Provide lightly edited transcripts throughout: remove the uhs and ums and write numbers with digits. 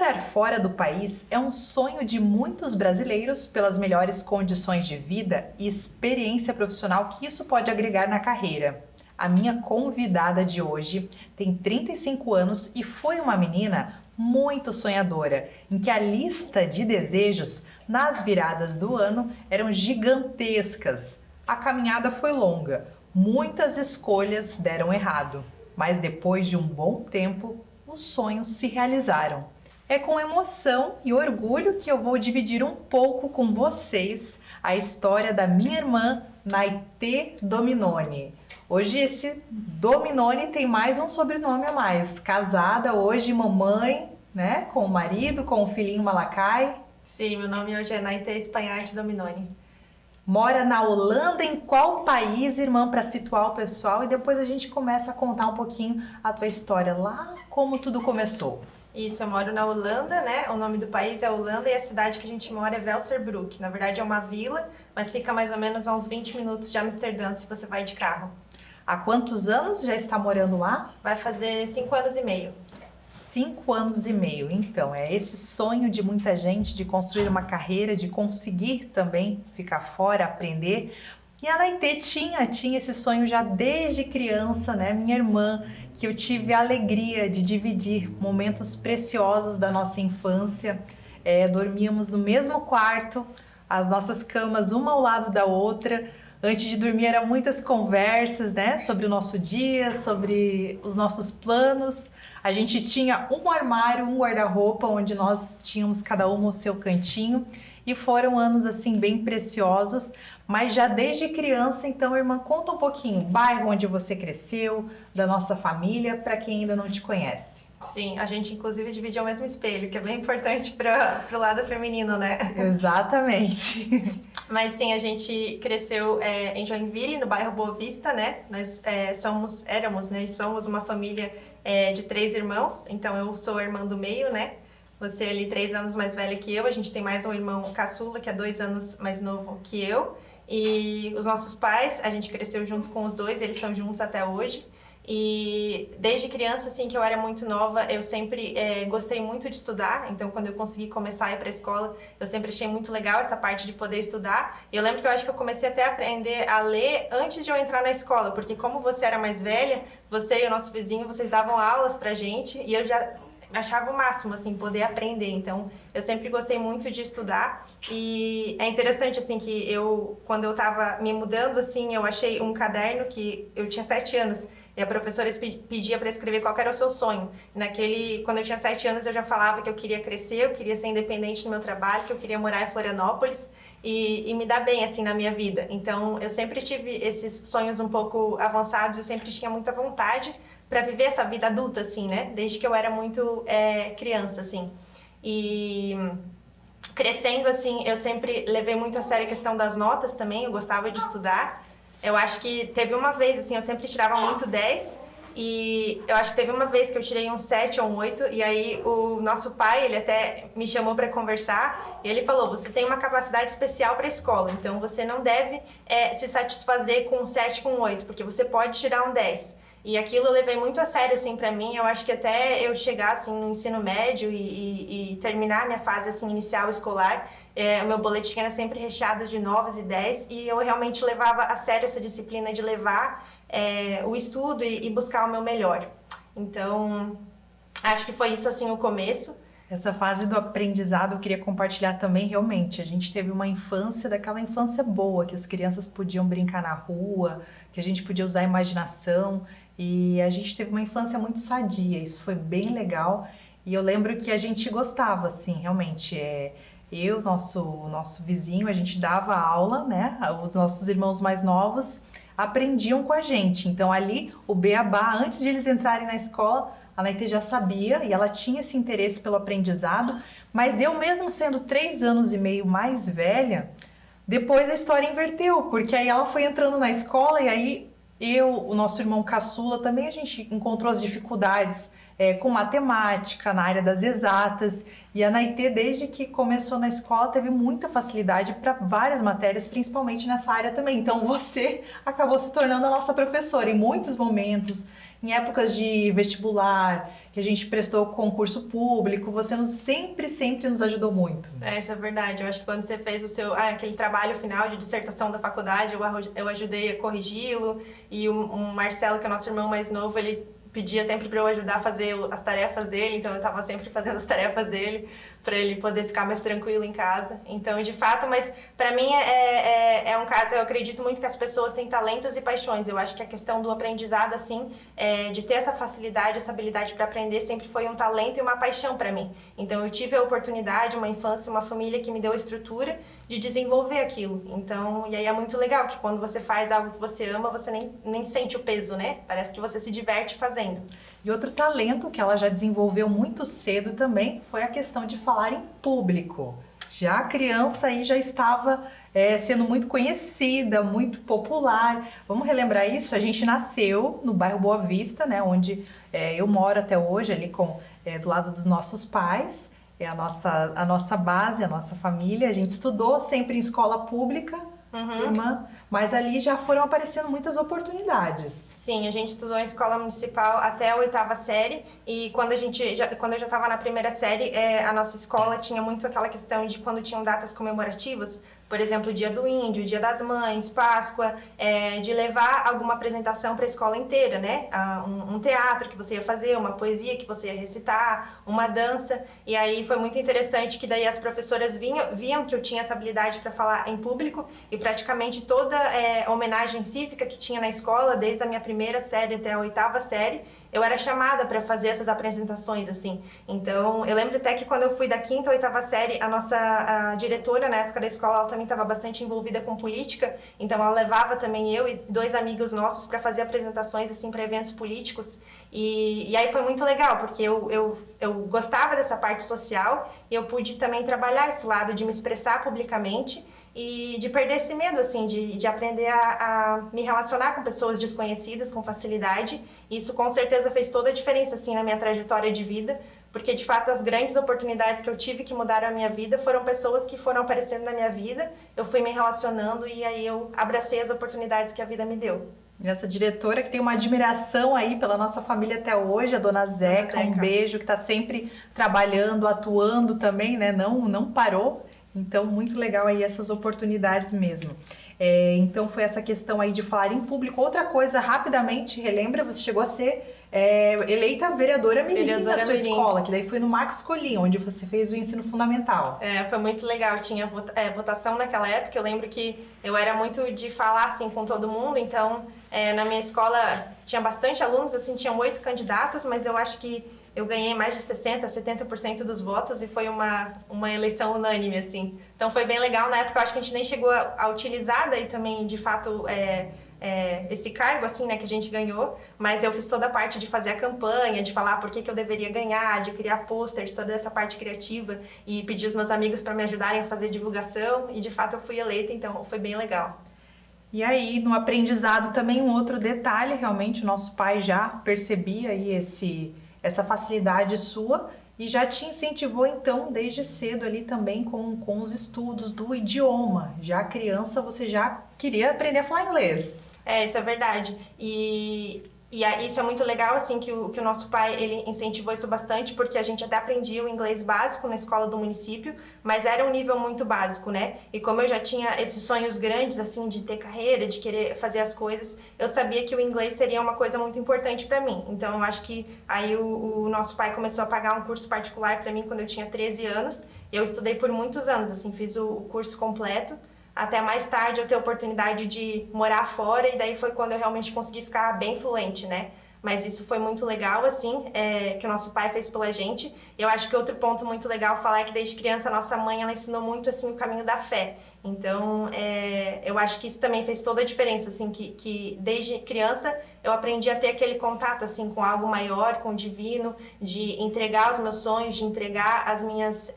Morar fora do país é um sonho de muitos brasileiros pelas melhores condições de vida e experiência profissional que isso pode agregar na carreira. A minha convidada de hoje tem 35 anos e foi uma menina muito sonhadora, em que a lista de desejos nas viradas do ano eram gigantescas. A caminhada foi longa, muitas escolhas deram errado, mas depois de um bom tempo, os sonhos se realizaram. É com emoção e orgulho que eu vou dividir um pouco com vocês a história da minha irmã, Naitê Dominoni. Hoje esse Dominoni tem mais um sobrenome a mais. Casada hoje, mamãe, né? Com o marido, com o filhinho Malacai. Sim, meu nome hoje é Naitê Spanharte Dominoni. Mora na Holanda, em qual país, irmã, para situar o pessoal? E depois a gente começa a contar um pouquinho a tua história lá, como tudo começou. Isso, eu moro na Holanda, né? O nome do país é Holanda e a cidade que a gente mora é Velserbroek. Na verdade é uma vila, mas fica mais ou menos a uns 20 minutos de Amsterdã se você vai de carro. Há quantos anos já está morando lá? Vai fazer 5 anos e meio. 5 anos e meio, então, é esse sonho de muita gente de construir uma carreira, de conseguir também ficar fora, aprender. E a Naitê tinha esse sonho já desde criança, né? Minha irmã, que eu tive a alegria de dividir momentos preciosos da nossa infância. Dormíamos no mesmo quarto, as nossas camas uma ao lado da outra. Antes de dormir eram muitas conversas, né? Sobre o nosso dia, sobre os nossos planos. A gente tinha um armário, um guarda-roupa, onde nós tínhamos cada uma o seu cantinho. E foram anos assim bem preciosos, mas já desde criança. Então, irmã, conta um pouquinho, o bairro onde você cresceu, da nossa família, para quem ainda não te conhece. Sim, a gente inclusive divide o mesmo espelho, que é bem importante para o lado feminino, né? Exatamente. Mas sim, a gente cresceu em Joinville, no bairro Boa Vista, né? Nós éramos, né? E somos uma família de 3 irmãos, então eu sou a irmã do meio, né? Você é ali 3 anos mais velha que eu, a gente tem mais um irmão caçula, que é 2 anos mais novo que eu. E os nossos pais, a gente cresceu junto com os dois, eles são juntos até hoje. E desde criança, assim, que eu era muito nova, eu sempre gostei muito de estudar. Então, quando eu consegui começar a ir para a escola, eu sempre achei muito legal essa parte de poder estudar. E eu lembro que eu acho que eu comecei até a aprender a ler antes de eu entrar na escola, porque como você era mais velha, você e o nosso vizinho, vocês davam aulas pra gente, e eu já achava o máximo, assim, poder aprender. Então, eu sempre gostei muito de estudar. E é interessante, assim, que quando eu tava me mudando, assim, eu achei um caderno que eu tinha 7 anos. E a professora pedia para escrever qual era o seu sonho. Quando eu tinha 7 anos, eu já falava que eu queria crescer, eu queria ser independente no meu trabalho, que eu queria morar em Florianópolis e me dar bem, assim, na minha vida. Então, eu sempre tive esses sonhos um pouco avançados, eu sempre tinha muita vontade para viver essa vida adulta, assim, né? Desde que eu era muito criança, assim. E crescendo, assim, eu sempre levei muito a sério a questão das notas também, eu gostava de estudar. Eu acho que teve uma vez, assim, eu sempre tirava muito 10, e eu acho que teve uma vez que eu tirei um 7 ou um 8, e aí o nosso pai, ele até me chamou para conversar, e ele falou, você tem uma capacidade especial para a escola, então você não deve se satisfazer com um 7, com um 8, porque você pode tirar um 10. E aquilo eu levei muito a sério, assim, pra mim. Eu acho que até eu chegar, assim, no ensino médio e terminar a minha fase, assim, inicial escolar, o meu boletim era sempre recheado de 9 e 10, e eu realmente levava a sério essa disciplina de levar o estudo e buscar o meu melhor. Então, acho que foi isso, assim, o começo. Essa fase do aprendizado eu queria compartilhar também, realmente. A gente teve uma infância, daquela infância boa, que as crianças podiam brincar na rua, que a gente podia usar a imaginação, e a gente teve uma infância muito sadia, isso foi bem legal. E eu lembro que a gente gostava, assim, realmente. Nosso vizinho, a gente dava aula, né? Os nossos irmãos mais novos aprendiam com a gente. Então ali, o beabá, antes de eles entrarem na escola, a Naitê já sabia e ela tinha esse interesse pelo aprendizado, mas eu mesmo sendo 3 anos e meio mais velha, depois a história inverteu, porque aí ela foi entrando na escola e aí o nosso irmão caçula também, a gente encontrou as dificuldades com matemática, na área das exatas, e a Naitê, desde que começou na escola, teve muita facilidade para várias matérias, principalmente nessa área também. Então você acabou se tornando a nossa professora em muitos momentos, em épocas de vestibular, que a gente prestou concurso público, você sempre nos ajudou muito. Isso é verdade. Eu acho que quando você fez o seu, aquele trabalho final de dissertação da faculdade, eu ajudei a corrigi-lo, e o Marcelo, que é nosso irmão mais novo, ele pedia sempre para eu ajudar a fazer as tarefas dele, então eu estava sempre fazendo as tarefas dele, para ele poder ficar mais tranquilo em casa. Então, de fato, mas para mim é um caso, eu acredito muito que as pessoas têm talentos e paixões. Eu acho que a questão do aprendizado, assim, de ter essa facilidade, essa habilidade para aprender, sempre foi um talento e uma paixão para mim. Então, eu tive a oportunidade, uma infância, uma família que me deu a estrutura de desenvolver aquilo. Então, e aí é muito legal que quando você faz algo que você ama, você nem sente o peso, né? Parece que você se diverte fazendo. E outro talento que ela já desenvolveu muito cedo também foi a questão de falar em público. Já a criança aí já estava sendo muito conhecida, muito popular. Vamos relembrar isso? A gente nasceu no bairro Boa Vista, né, onde eu moro até hoje, ali do lado dos nossos pais. É a nossa base, a nossa família. A gente estudou sempre em escola pública, irmã, mas ali já foram aparecendo muitas oportunidades. Sim, a gente estudou em escola municipal até a 8ª série, e quando eu já estava na primeira série, a nossa escola tinha muito aquela questão de quando tinham datas comemorativas, por exemplo, o Dia do Índio, o Dia das Mães, Páscoa, de levar alguma apresentação para a escola inteira, né? Um teatro que você ia fazer, uma poesia que você ia recitar, uma dança. E aí foi muito interessante que daí as professoras viam que eu tinha essa habilidade para falar em público, e praticamente toda homenagem cívica que tinha na escola, desde a minha primeira série até a 8ª série, eu era chamada para fazer essas apresentações, assim. Então, eu lembro até que quando eu fui da 5ª à 8ª série, a diretora, na época da escola, ela também estava bastante envolvida com política, então ela levava também eu e 2 amigos nossos para fazer apresentações, assim, para eventos políticos. E aí foi muito legal, porque eu gostava dessa parte social, e eu pude também trabalhar esse lado de me expressar publicamente, e de perder esse medo, assim, de aprender a me relacionar com pessoas desconhecidas com facilidade. Isso com certeza fez toda a diferença, assim, na minha trajetória de vida, porque de fato as grandes oportunidades que eu tive que mudaram a minha vida foram pessoas que foram aparecendo na minha vida, eu fui me relacionando e aí eu abracei as oportunidades que a vida me deu. E essa diretora que tem uma admiração aí pela nossa família até hoje, a dona Zeca, um beijo, que está sempre trabalhando, atuando também, né? Não parou. Então, muito legal aí essas oportunidades mesmo. Então, foi essa questão aí de falar em público. Outra coisa, rapidamente, relembra, você chegou a ser eleita vereadora mirim da sua escola, que daí foi no Max Colim, onde você fez o ensino fundamental. Foi muito legal, tinha votação naquela época. Eu lembro que eu era muito de falar assim com todo mundo, então na minha escola tinha bastante alunos, assim, tinham 8 candidatos, mas eu acho que eu ganhei mais de 60%, 70% dos votos, e foi uma eleição unânime, assim. Então foi bem legal. Na época eu acho que a gente nem chegou a utilizar daí também, de fato, esse cargo, assim, né, que a gente ganhou, mas eu fiz toda a parte de fazer a campanha, de falar por que eu deveria ganhar, de criar posters, toda essa parte criativa, e pedir os meus amigos para me ajudarem a fazer divulgação, e de fato eu fui eleita, então foi bem legal. E aí, no aprendizado também, um outro detalhe, realmente o nosso pai já percebia aí essa facilidade sua e já te incentivou então desde cedo ali também com os estudos do idioma. Já criança você já queria aprender a falar inglês. Isso é verdade. Isso é muito legal, assim, que o nosso pai, ele incentivou isso bastante, porque a gente até aprendia o inglês básico na escola do município, mas era um nível muito básico, né? E como eu já tinha esses sonhos grandes, assim, de ter carreira, de querer fazer as coisas, eu sabia que o inglês seria uma coisa muito importante para mim. Então, eu acho que aí o nosso pai começou a pagar um curso particular para mim quando eu tinha 13 anos. Eu estudei por muitos anos, assim, fiz o curso completo, até mais tarde eu ter a oportunidade de morar fora, e daí foi quando eu realmente consegui ficar bem fluente, né? Mas isso foi muito legal, assim, que o nosso pai fez pela gente. Eu acho que outro ponto muito legal falar é que desde criança a nossa mãe, ela ensinou muito, assim, o caminho da fé. Então, eu acho que isso também fez toda a diferença, assim, que desde criança eu aprendi a ter aquele contato, assim, com algo maior, com o divino, de entregar os meus sonhos, de entregar as minhas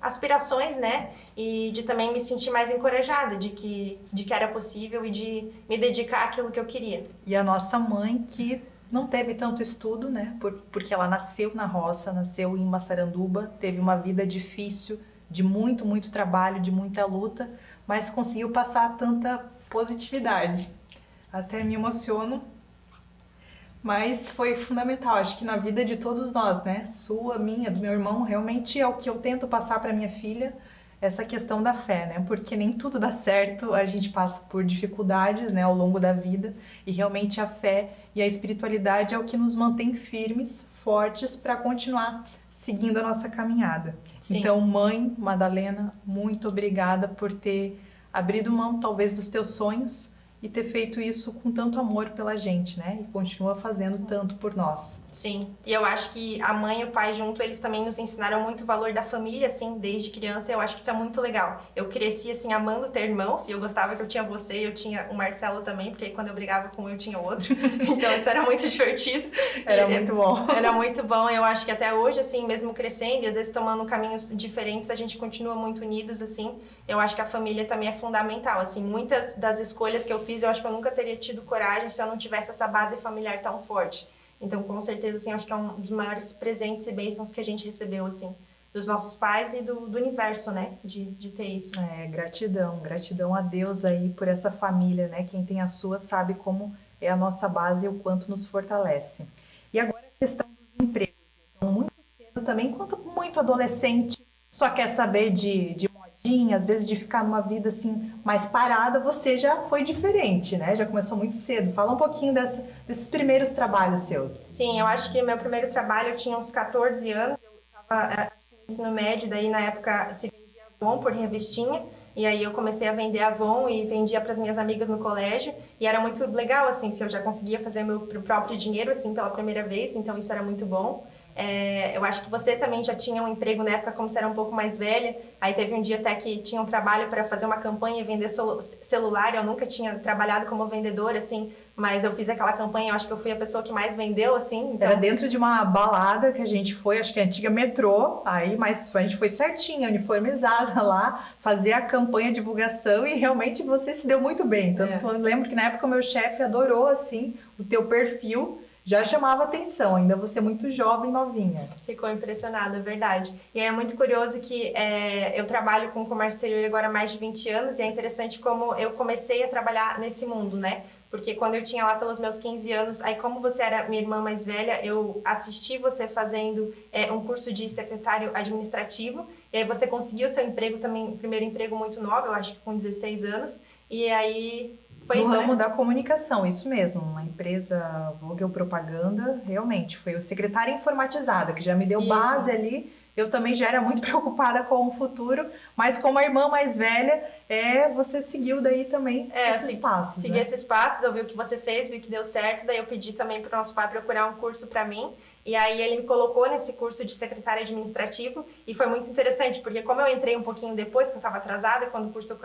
aspirações, né? E de também me sentir mais encorajada de que era possível e de me dedicar àquilo que eu queria. E a nossa mãe, que não teve tanto estudo, né? Porque ela nasceu na roça, nasceu em Massaranduba, teve uma vida difícil, de muito trabalho, de muita luta, mas conseguiu passar tanta positividade. Até me emociono. Mas foi fundamental, acho que na vida de todos nós, né? Sua, minha, do meu irmão, realmente é o que eu tento passar para minha filha, essa questão da fé, né? Porque nem tudo dá certo, a gente passa por dificuldades, né, ao longo da vida, e realmente a fé e a espiritualidade é o que nos mantém firmes, fortes para continuar seguindo a nossa caminhada. Sim. Então, mãe Madalena, muito obrigada por ter abrido mão talvez dos teus sonhos e ter feito isso com tanto amor pela gente, né? E continua fazendo tanto por nós. Sim, e eu acho que a mãe e o pai junto, eles também nos ensinaram muito o valor da família, assim, desde criança. Eu acho que isso é muito legal. Eu cresci, assim, amando ter irmãos, e eu gostava que eu tinha você e eu tinha o Marcelo também, porque aí quando eu brigava com um, eu tinha outro. Então isso era muito divertido. Era muito bom. Era muito bom. Eu acho que até hoje, assim, mesmo crescendo e às vezes tomando caminhos diferentes, a gente continua muito unidos, assim. Eu acho que a família também é fundamental, assim. Muitas das escolhas que eu fiz, eu acho que eu nunca teria tido coragem se eu não tivesse essa base familiar tão forte. Então, com certeza, assim, acho que é um dos maiores presentes e bênçãos que a gente recebeu, assim, dos nossos pais e do universo, né, de ter isso. Gratidão a Deus aí por essa família, né? Quem tem a sua sabe como é a nossa base e o quanto nos fortalece. E agora a questão dos empregos. Então, muito cedo também, enquanto muito adolescente, só quer saber de modinha, às vezes de ficar numa vida assim mais parada, você já foi diferente, né? Já começou muito cedo. Fala um pouquinho desses primeiros trabalhos seus. Sim, eu acho que meu primeiro trabalho eu tinha uns 14 anos, eu estava no ensino médio, daí na época se vendia Avon por revistinha, e aí eu comecei a vender Avon e vendia para as minhas amigas no colégio, e era muito legal, assim, porque eu já conseguia fazer meu próprio dinheiro, assim, pela primeira vez, então isso era muito bom. Eu acho que você também já tinha um emprego na época, como você era um pouco mais velha. Aí teve um dia até que tinha um trabalho para fazer uma campanha e vender celular. Eu nunca tinha trabalhado como vendedora, assim, mas eu fiz aquela campanha. Eu acho que eu fui a pessoa que mais vendeu, assim. Então... Era dentro de uma balada que a gente foi, acho que a antiga metrô. Aí, mas a gente foi certinha, uniformizada lá, fazer a campanha de divulgação e realmente você se deu muito bem. Tanto que eu lembro que na época o meu chefe adorou, assim, o teu perfil. Já chamava atenção, ainda você muito jovem, novinha. Ficou impressionada, é verdade. E é muito curioso que eu trabalho com comércio exterior agora há mais de 20 anos e é interessante como eu comecei a trabalhar nesse mundo, né? Porque quando eu tinha lá pelos meus 15 anos, aí como você era minha irmã mais velha, eu assisti você fazendo um curso de secretário administrativo e aí você conseguiu seu emprego também, primeiro emprego muito novo, eu acho que com 16 anos, e aí... Foi no ramo da comunicação, isso mesmo, uma empresa Vogel Propaganda, realmente, foi o secretária informatizada, que já me deu base ali. Eu também já era muito preocupada com o futuro, mas como a irmã mais velha, você seguiu daí também esses passos. Segui esses passos, eu vi o que você fez, vi que deu certo, daí eu pedi também para o nosso pai procurar um curso para mim, e aí ele me colocou nesse curso de secretário administrativo, e foi muito interessante, porque como eu entrei um pouquinho depois, que eu estava atrasada, quando o curso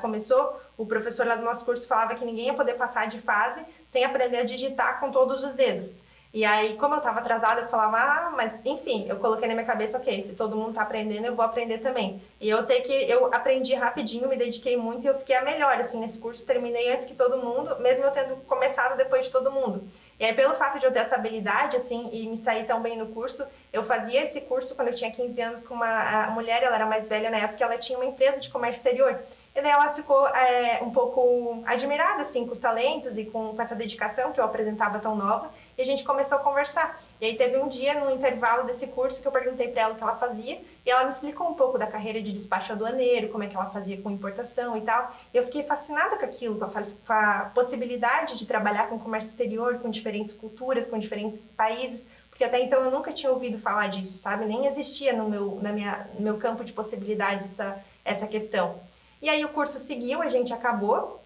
começou, o professor lá do nosso curso falava que ninguém ia poder passar de fase sem aprender a digitar com todos os dedos. E aí, como eu estava atrasada, eu falava, mas enfim, eu coloquei na minha cabeça, ok, se todo mundo está aprendendo, eu vou aprender também. E eu sei que eu aprendi rapidinho, me dediquei muito e eu fiquei a melhor, assim, nesse curso, terminei antes que todo mundo, mesmo eu tendo começado depois de todo mundo. E aí, pelo fato de eu ter essa habilidade, assim, e me sair tão bem no curso, eu fazia esse curso quando eu tinha 15 anos com uma mulher, ela era mais velha na época, ela tinha uma empresa de comércio exterior. E daí ela ficou um pouco admirada, assim, com os talentos e com essa dedicação que eu apresentava tão nova. E a gente começou a conversar. E aí teve um dia, no intervalo desse curso, que eu perguntei para ela o que ela fazia. E ela me explicou um pouco da carreira de despacho aduaneiro, como é que ela fazia com importação e tal. E eu fiquei fascinada com aquilo, com a possibilidade de trabalhar com comércio exterior, com diferentes culturas, com diferentes países. Porque até então eu nunca tinha ouvido falar disso, sabe? Nem existia no meu campo de possibilidades essa questão. E aí o curso seguiu, a gente acabou,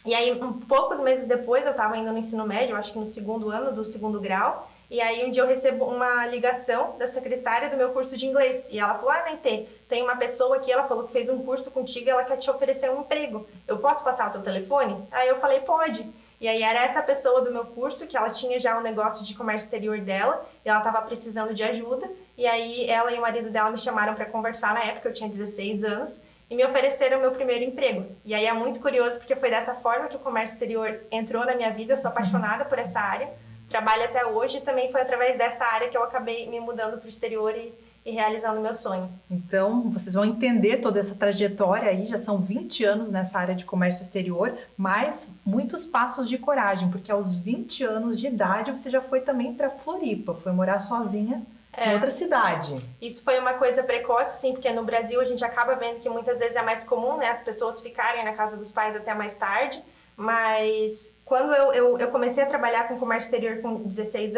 e aí poucos meses depois eu estava indo no ensino médio, acho que no segundo ano do segundo grau, e aí um dia eu recebo uma ligação da secretária do meu curso de inglês, e ela falou, Naitê, tem uma pessoa aqui, ela falou que fez um curso contigo e ela quer te oferecer um emprego, eu posso passar o teu telefone? Aí eu falei, pode. E aí era essa pessoa do meu curso, que ela tinha já um negócio de comércio exterior dela, e ela estava precisando de ajuda, e aí ela e o marido dela me chamaram para conversar, na época eu tinha 16 anos, e me ofereceram o meu primeiro emprego. E aí é muito curioso, porque foi dessa forma que o comércio exterior entrou na minha vida, eu sou apaixonada por essa área, trabalho até hoje, e também foi através dessa área que eu acabei me mudando para o exterior e e realizando meu sonho. Então, vocês vão entender toda essa trajetória aí, já são 20 anos nessa área de comércio exterior, mas muitos passos de coragem, porque aos 20 anos de idade você já foi também para Floripa, foi morar sozinha em outra cidade. Isso foi uma coisa precoce, sim, porque no Brasil a gente acaba vendo que muitas vezes é mais comum, né, as pessoas ficarem na casa dos pais até mais tarde, mas quando eu comecei a trabalhar com comércio exterior com 16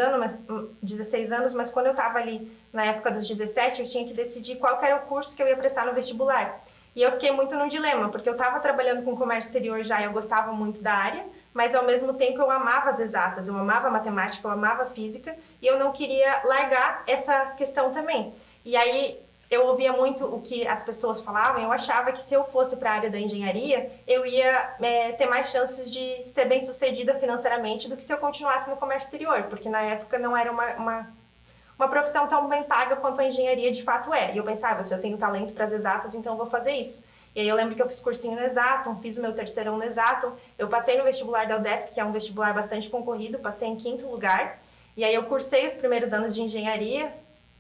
anos, mas quando eu estava ali na época dos 17, eu tinha que decidir qual que era o curso que eu ia prestar no vestibular. E eu fiquei muito no dilema, porque eu estava trabalhando com comércio exterior já, eu gostava muito da área, mas ao mesmo tempo eu amava as exatas, eu amava matemática, eu amava física, e eu não queria largar essa questão também. E aí eu ouvia muito o que as pessoas falavam, eu achava que se eu fosse para a área da engenharia, eu ia ter mais chances de ser bem sucedida financeiramente do que se eu continuasse no comércio exterior, porque na época não era uma profissão tão bem paga quanto a engenharia de fato é. E eu pensava, se eu tenho talento para as exatas, então eu vou fazer isso. E aí eu lembro que eu fiz cursinho no Exato, fiz o meu terceirão no Exato, eu passei no vestibular da UDESC, que é um vestibular bastante concorrido, passei em 5º lugar, e aí eu cursei os primeiros anos de engenharia,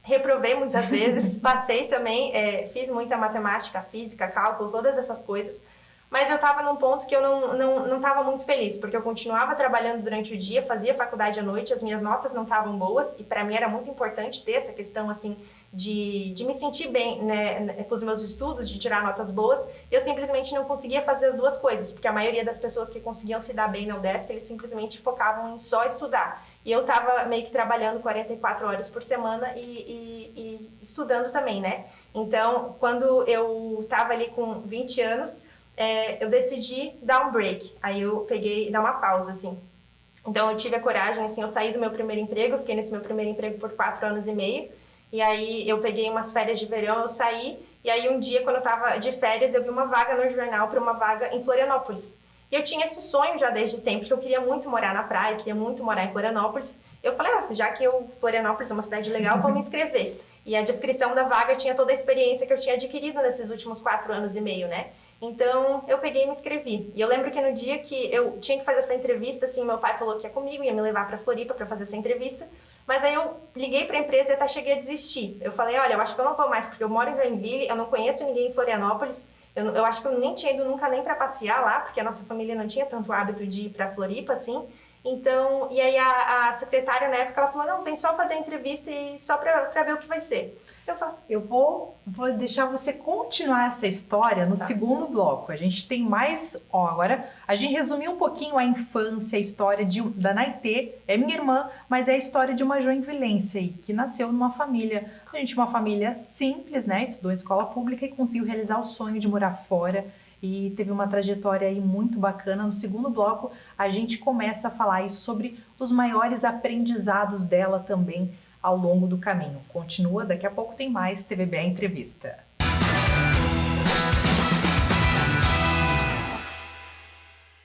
reprovei muitas vezes, passei também, fiz muita matemática, física, cálculo, todas essas coisas, mas eu estava num ponto que eu não estava muito feliz, porque eu continuava trabalhando durante o dia, fazia faculdade à noite, as minhas notas não estavam boas, e para mim era muito importante ter essa questão, assim, de me sentir bem, né, com os meus estudos, de tirar notas boas, e eu simplesmente não conseguia fazer as duas coisas, porque a maioria das pessoas que conseguiam se dar bem na UDESC, eles simplesmente focavam em só estudar. E eu estava meio que trabalhando 44 horas por semana e estudando também, né? Então, quando eu estava ali com 20 anos, eu decidi dar um break. Aí eu peguei e dar uma pausa, assim. Então, eu tive a coragem, assim, eu saí do meu primeiro emprego, eu fiquei nesse meu primeiro emprego por 4 anos e meio. E aí eu peguei umas férias de verão, eu saí. E aí um dia, quando eu estava de férias, eu vi uma vaga no jornal para uma vaga em Florianópolis. E eu tinha esse sonho já desde sempre, que eu queria muito morar na praia, queria muito morar em Florianópolis. Eu falei, já que Florianópolis é uma cidade legal, vou me inscrever. E a descrição da vaga tinha toda a experiência que eu tinha adquirido nesses últimos 4 anos e meio, né? Então, eu peguei e me inscrevi. E eu lembro que no dia que eu tinha que fazer essa entrevista, assim, meu pai falou que ia comigo, ia me levar para Floripa para fazer essa entrevista. Mas aí eu liguei para a empresa e até cheguei a desistir. Eu falei, olha, eu acho que eu não vou mais, porque eu moro em Joinville, eu não conheço ninguém em Florianópolis. Eu acho que eu nem tinha ido nunca nem para passear lá, porque a nossa família não tinha tanto hábito de ir para Floripa, assim. Então, e aí a secretária na época, ela falou, não, vem só fazer a entrevista e só para ver o que vai ser. Eu vou deixar você continuar essa história no segundo bloco. A gente tem mais... agora a gente resumiu um pouquinho a infância, a história da Naitê, é minha irmã, mas é a história de uma joinvilense aí, que nasceu numa família, uma família simples, né? Estudou em escola pública e conseguiu realizar o sonho de morar fora e teve uma trajetória aí muito bacana. No segundo bloco, a gente começa a falar aí sobre os maiores aprendizados dela também, ao longo do caminho. Continua, daqui a pouco tem mais TVBA Entrevista.